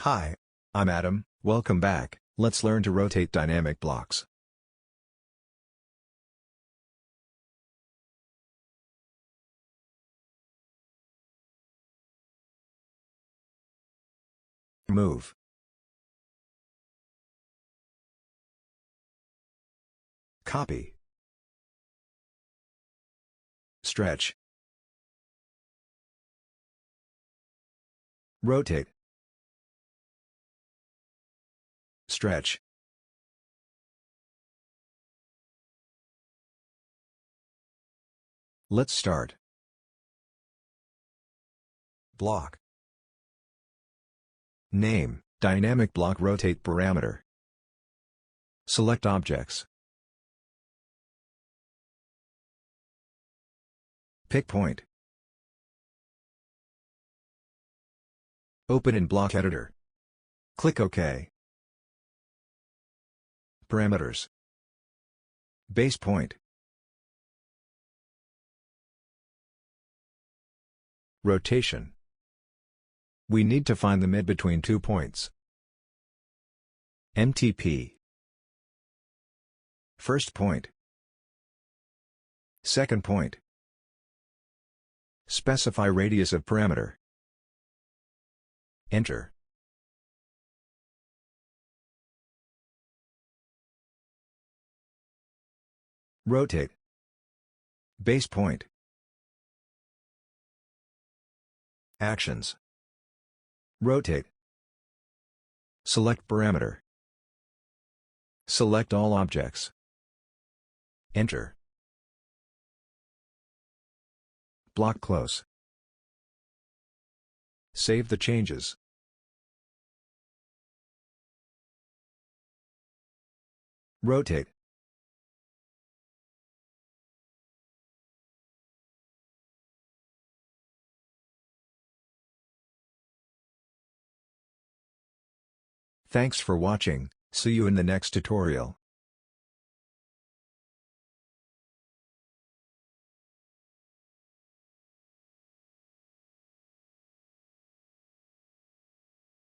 Hi, I'm Adam, welcome back. Let's learn to rotate dynamic blocks. Move. Copy. Stretch. Rotate. Stretch. Let's start. Block. Name, dynamic block rotate parameter. Select objects. Pick point. Open in block editor. Click OK. Parameters. Base point. Rotation. We need to find the mid between 2 points. MTP. First point. Second point. Specify radius of parameter. Enter. Rotate. Base point. Actions. Rotate. Select parameter. Select all objects. Enter. Block close. Save the changes. Rotate. Thanks for watching, see you in the next tutorial.